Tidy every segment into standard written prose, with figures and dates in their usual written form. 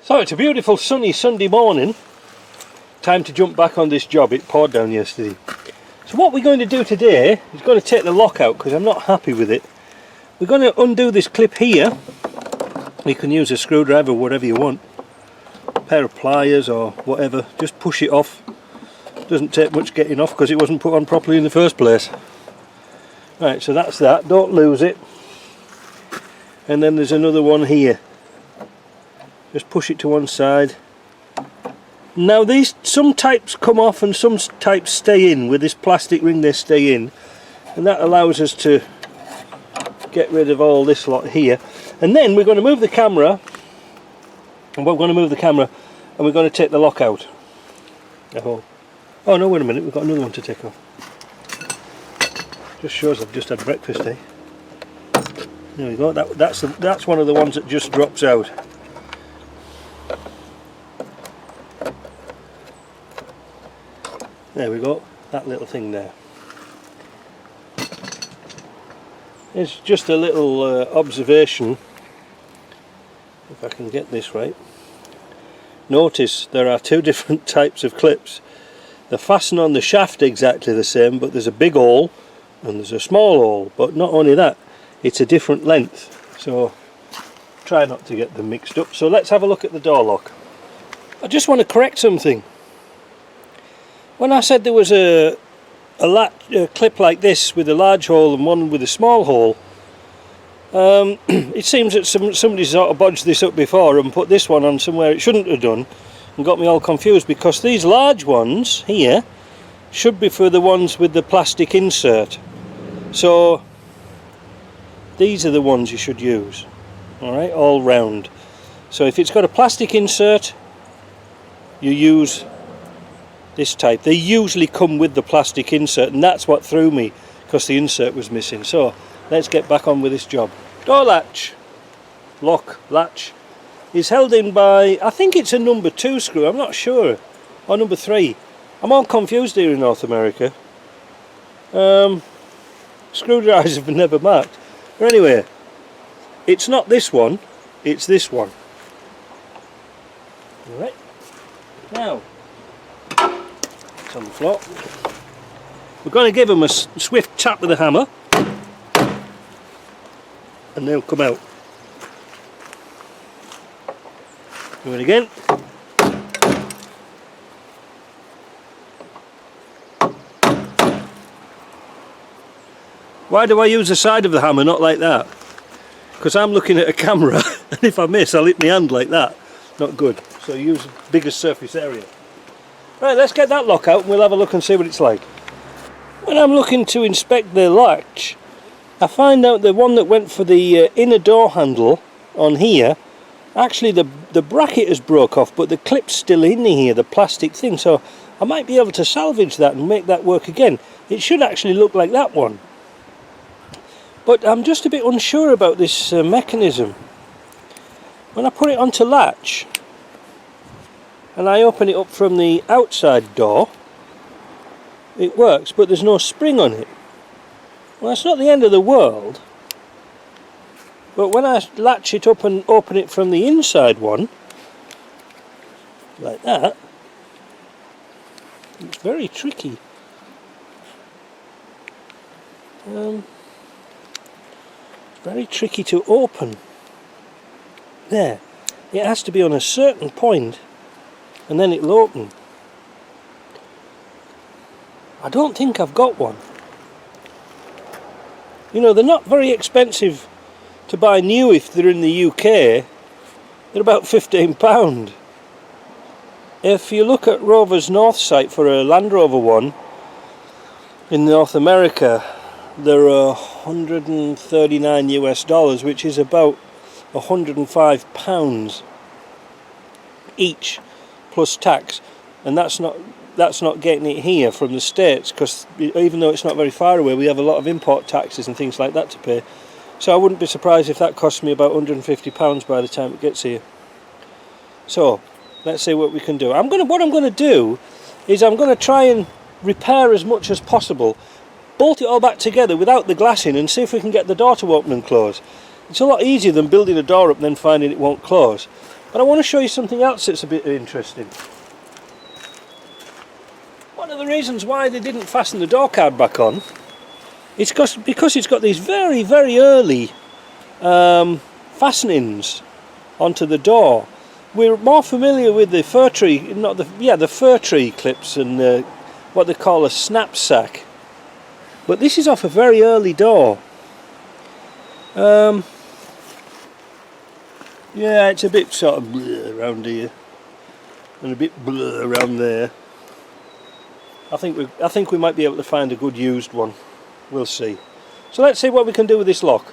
So it's a beautiful sunny Sunday morning. Time to jump back on this job. It poured down yesterday. So what we're going to do today is going to take the lock out because I'm not happy with it. We're going to undo this clip here. You can use a screwdriver, whatever you want. A pair of pliers or whatever. Just push it off. Doesn't take much getting off because it wasn't put on properly in the first place. Right, so that's that. Don't lose it. And then there's another one here. Just push it to one side. Now some types come off and some types stay in. With this plastic ring they stay in, and that allows us to get rid of all this lot here. And then we're going to move the camera, and we're going to take the lock out. Oh no, wait a minute, we've got another one to take off. Just shows I've just had breakfast, eh? There we go, that's one of the ones that just drops out. There we go, that little thing there. It's just a little observation, if I can get this right. Notice there are two different types of clips. They fasten on the shaft exactly the same, but there's a big hole and there's a small hole. But not only that, it's a different length. So try not to get them mixed up. So let's have a look at the door lock. I just want to correct something. When I said there was a clip like this with a large hole and one with a small hole, it seems that somebody sort of bodged this up before and put this one on somewhere it shouldn't have done and got me all confused, because these large ones here should be for the ones with the plastic insert. So these are the ones you should use, alright, all round. So if it's got a plastic insert, you use this type. They usually come with the plastic insert, and that's what threw me, because the insert was missing. So let's get back on with this job. Door latch, latch, is held in by, I think it's a number 2 screw, I'm not sure, or number 3. I'm all confused here in North America. Screwdrivers have been never marked. But anyway, it's not this one, it's this one. Alright, now on the floor. We're going to give them a swift tap with the hammer and they'll come out. Do it again. Why do I use the side of the hammer, not like that? Because I'm looking at a camera and if I miss I'll hit my hand like that. Not good. So use the biggest surface area. Right, let's get that lock out and we'll have a look and see what it's like. When I'm looking to inspect the latch, I find out the one that went for the inner door handle on here, actually the bracket has broke off, but the clip's still in here, the plastic thing, so I might be able to salvage that and make that work again. It should actually look like that one. But I'm just a bit unsure about this mechanism. When I put it onto latch, and I open it up from the outside door, it works, but there's no spring on it. Well, that's not the end of the world, but when I latch it up and open it from the inside one, like that, it's very tricky. It's very tricky to open. There, it has to be on a certain point and then it'll open. I don't think I've got one. You know, they're not very expensive to buy new if they're in the UK. They're about £15. If you look at Rover's North site for a Land Rover one in North America, they're $139 US, which is about £105 each plus tax, and that's not getting it here from the States, because even though it's not very far away, we have a lot of import taxes and things like that to pay. So I wouldn't be surprised if that costs me about £150 by the time it gets here. So let's see what we can do. What I'm going to do is I'm going to try and repair as much as possible, bolt it all back together without the glass in, and see if we can get the door to open and close. It's a lot easier than building a door up and then finding it won't close. But I want to show you something else that's a bit interesting. One of the reasons why they didn't fasten the door card back on is because it's got these very, very early fastenings onto the door. We're more familiar with the fir tree, the fir tree clips and what they call a snap sack. But this is off a very early door. Yeah, it's a bit sort of blur around here, and a bit blur around there. I think we might be able to find a good used one. We'll see. So let's see what we can do with this lock.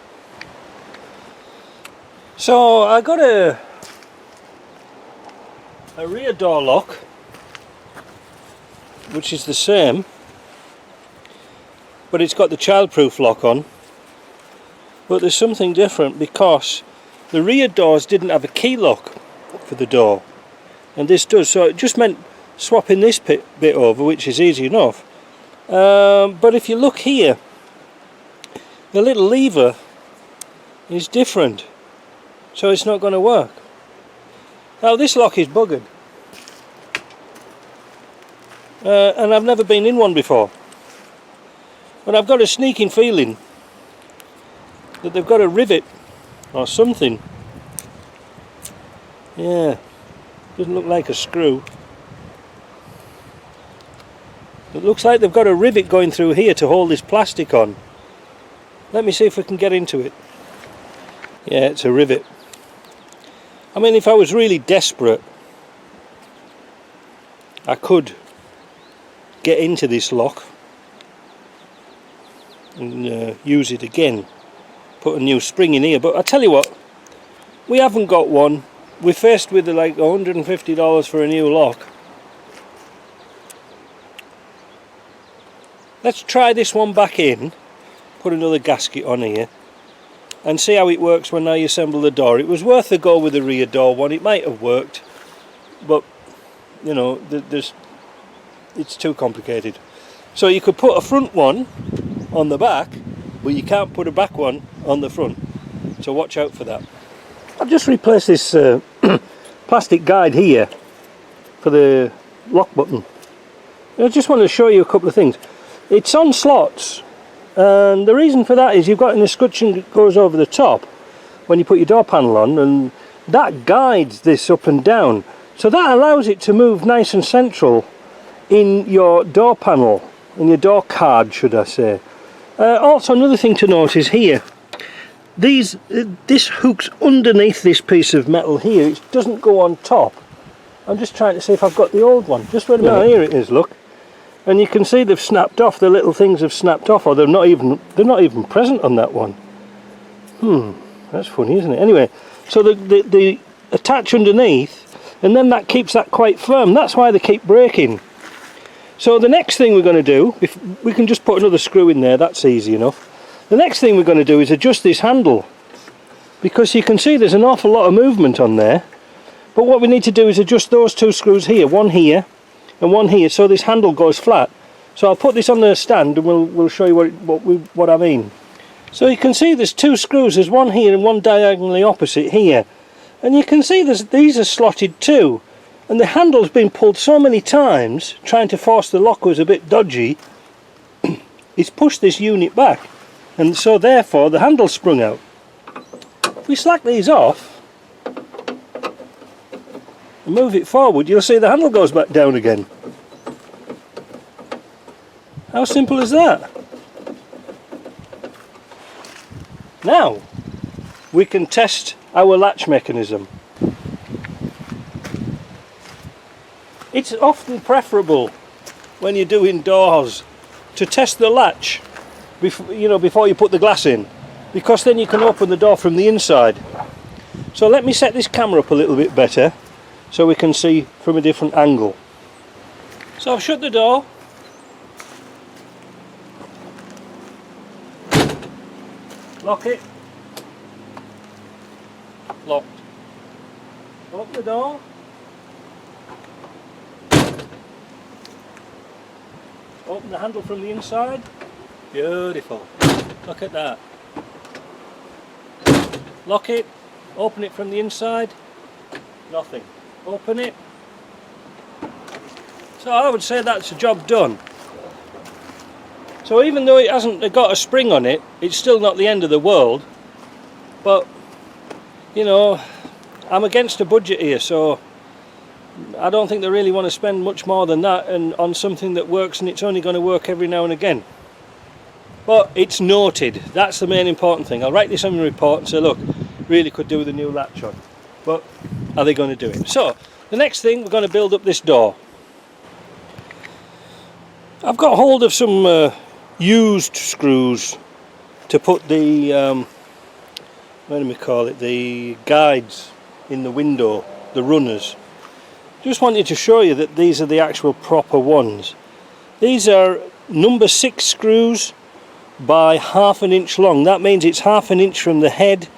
So I got a rear door lock, which is the same, but it's got the childproof lock on. But there's something different because the rear doors didn't have a key lock for the door, and this does. So it just meant swapping this bit over, which is easy enough. But if you look here, the little lever is different, so it's not going to work. Now this lock is buggered, and I've never been in one before, but I've got a sneaking feeling that they've got a rivet or something. Yeah, doesn't look like a screw. It looks like they've got a rivet going through here to hold this plastic on. Let me see if we can get into it. Yeah, it's a rivet. I mean, if I was really desperate, I could get into this lock and use it again. Put a new spring in here, but I tell you what, we haven't got one. We're faced with like $150 for a new lock. Let's try this one back in, put another gasket on here, and see how it works when I assemble the door. It was worth a go with the rear door one. It might have worked, but you know, it's too complicated. So you could put a front one on the back, but you can't put a back one on the front, so watch out for that. I've just replaced this plastic guide here for the lock button. I just want to show you a couple of things. It's on slots, and the reason for that is you've got an escutcheon that goes over the top when you put your door panel on, and that guides this up and down, so that allows it to move nice and central in your door panel, in your door card, should I say. Also, another thing to note is here, this hook's underneath this piece of metal here. It doesn't go on top. I'm just trying to see if I've got the old one. Just wait a minute. Oh, here it is, look. And you can see they've snapped off. The little things have snapped off, or they're not even present on that one. That's funny, isn't it? Anyway, so they attach underneath, and then that keeps that quite firm. That's why they keep breaking. So the next thing we're going to do, if we can just put another screw in there, that's easy enough. The next thing we're going to do is adjust this handle, because you can see there's an awful lot of movement on there. But what we need to do is adjust those two screws here, one here and one here, so this handle goes flat. So I'll put this on the stand and we'll show you what I mean. So you can see there's two screws, there's one here and one diagonally opposite here. And you can see these are slotted too. And the handle's been pulled so many times, trying to force the lock was a bit dodgy, it's pushed this unit back, and so therefore the handle sprung out. If we slack these off and move it forward, you'll see the handle goes back down again. How simple is that? Now we can test our latch mechanism. It's often preferable when you're doing doors to test the latch before you put the glass in, because then you can open the door from the inside. So let me set this camera up a little bit better so we can see from a different angle. So I've shut the door. Lock it. Locked. Open the door. Open the handle from the inside. Beautiful. Look at that. Lock it. Open it from the inside. Nothing. Open it. So I would say that's a job done. So even though it hasn't got a spring on it, it's still not the end of the world. But, you know, I'm against a budget here, so I don't think they really want to spend much more than that and on something that works, and it's only going to work every now and again. But it's noted. That's the main important thing. I'll write this on the report and say, look, really could do with a new latch on. But are they going to do it? So the next thing, we're going to build up this door. I've got hold of some used screws to put the what do we call it, the guides in the window, the runners. Just wanted to show you that these are the actual proper ones. These are number 6 screws by 1/2 inch long. That means it's 1/2 inch from the head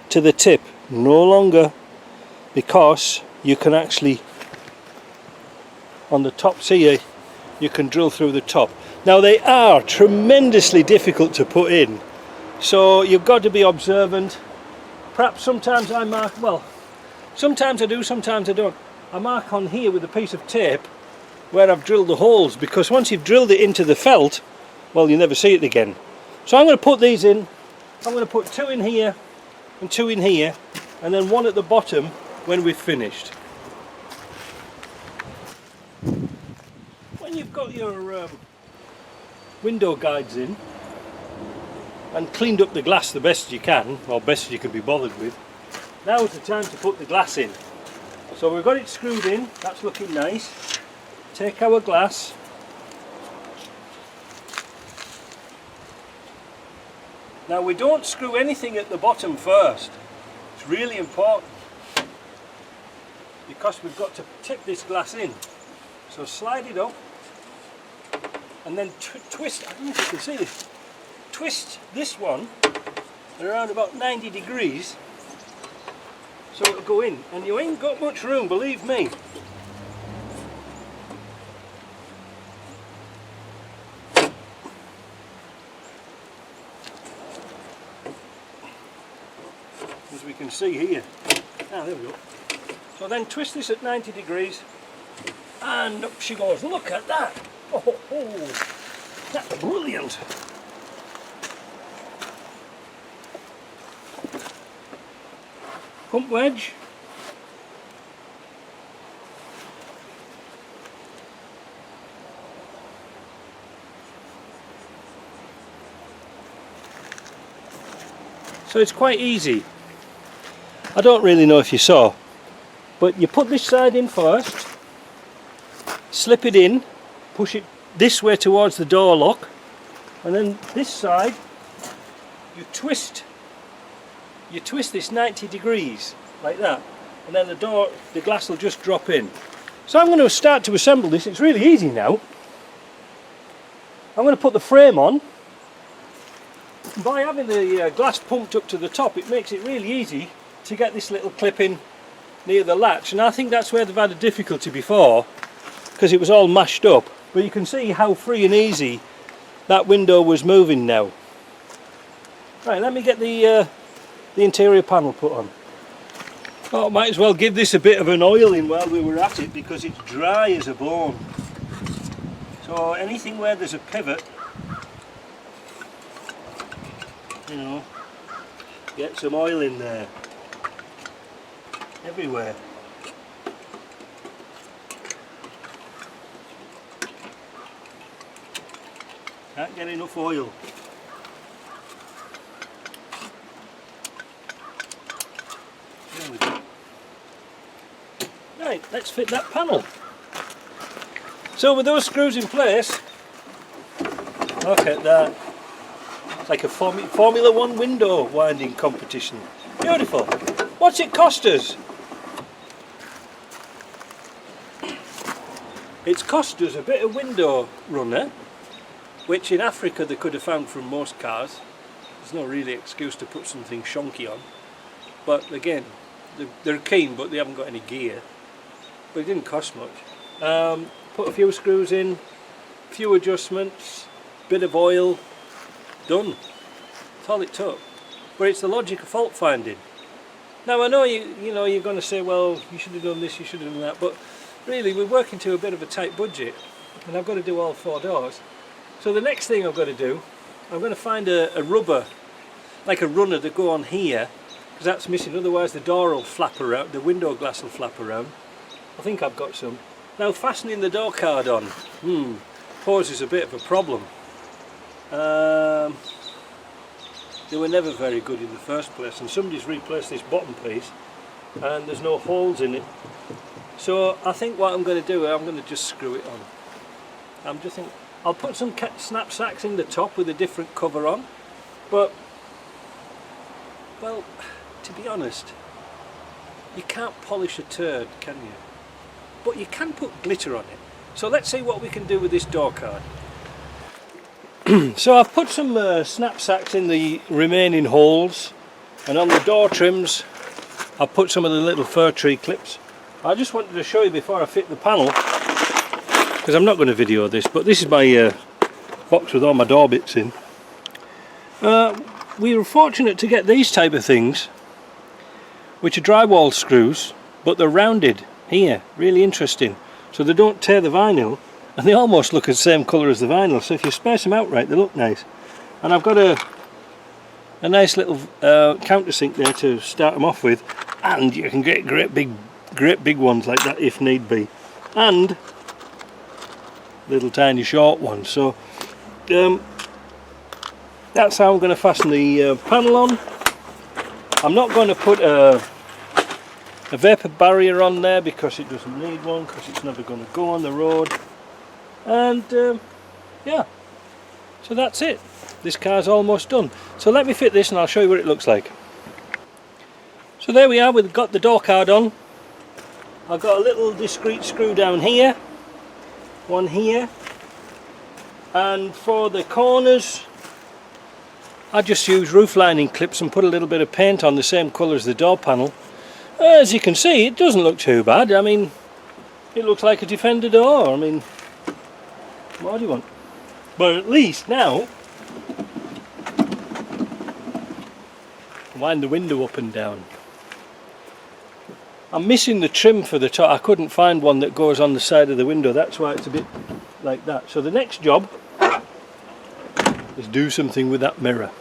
to the tip, no longer, because you can actually, on the tops here, you can drill through the top. Now they are tremendously difficult to put in, so you've got to be observant. Perhaps sometimes I mark, well, sometimes I do, sometimes I don't. I mark on here with a piece of tape where I've drilled the holes, because once you've drilled it into the felt, well, you never see it again. So I'm going to put these in. I'm going to put 2 in here and 2 in here, and then 1 at the bottom when we've finished. When you've got your window guides in and cleaned up the glass the best you can, or best you can be bothered with, now is the time to put the glass in. So we've got it screwed in, that's looking nice. Take our glass, now we don't screw anything at the bottom first. It's really important, because we've got to tip this glass in. So slide it up and then twist, I don't know if you can see this, twist this one around about 90 degrees so it'll go in, and you ain't got much room, believe me. As we can see here. There we go. So then twist this at 90 degrees and up she goes. Look at that! Oh, that's brilliant! Pump wedge. So it's quite easy. I don't really know if you saw, but you put this side in first, slip it in, push it this way towards the door lock, and then this side you twist this 90 degrees like that, and then the glass will just drop in. So I'm going to start to assemble this. It's really easy now. I'm going to put the frame on. By having the glass pumped up to the top, it makes it really easy to get this little clip in near the latch, and I think that's where they've had a difficulty before, because it was all mashed up. But you can see how free and easy that window was moving now. Right, let me get the interior panel put on. Oh, might as well give this a bit of an oiling while we were at it, because it's dry as a bone. So anything where there's a pivot, you know, get some oil in there. Everywhere. Can't get enough oil. There we go. Right, let's fit that panel. So with those screws in place, look at that. It's like a Formula 1 window winding competition. Beautiful. What's it cost us? It's cost us a bit of window runner, which in Africa they could have found from most cars. There's no really excuse to put something shonky on. But again, they're keen, but they haven't got any gear. But it didn't cost much. Put a few screws in, few adjustments, bit of oil, done. That's all it took. But it's the logic of fault finding. Now I know you know you're going to say, well, you should have done this, you should have done that, but really we're working to a bit of a tight budget, and I've got to do all 4 doors. So the next thing I've got to do, I'm going to find a rubber, like a runner to go on here, because that's missing, otherwise the door will flap around, the window glass will flap around. I think I've got some. Now fastening the door card on, poses a bit of a problem. They were never very good in the first place, and somebody's replaced this bottom piece and there's no holes in it. So I think what I'm going to do, I'm going to just screw it on. I'm just thinking, I'll put some snap sacks in the top with a different cover on, but, well, to be honest, you can't polish a turd, can you? But you can put glitter on it. So let's see what we can do with this door card. So I've put some snap sacks in the remaining holes, and on the door trims I've put some of the little fir tree clips. I just wanted to show you before I fit the panel, because I'm not going to video this, but this is my box with all my door bits in. We were fortunate to get these type of things, which are drywall screws, but they're rounded here, really interesting, so they don't tear the vinyl, and they almost look the same colour as the vinyl, so if you space them out right they look nice. And I've got a nice little countersink there to start them off with, and you can get great big ones like that if need be, and little tiny short ones. So that's how I'm going to fasten the panel on. I'm not going to put a vapour barrier on there because it doesn't need one, because it's never going to go on the road. And yeah, so that's it. This car's almost done. So let me fit this and I'll show you what it looks like. So there we are, we've got the door card on. I've got a little discreet screw down here, one here, and for the corners I just use roof lining clips and put a little bit of paint on the same colour as the door panel. As you can see, it doesn't look too bad. I mean, it looks like a Defender door. I mean, what do you want? But at least now, wind the window up and down. I'm missing the trim for the top. I couldn't find one that goes on the side of the window. That's why it's a bit like that. So the next job is do something with that mirror.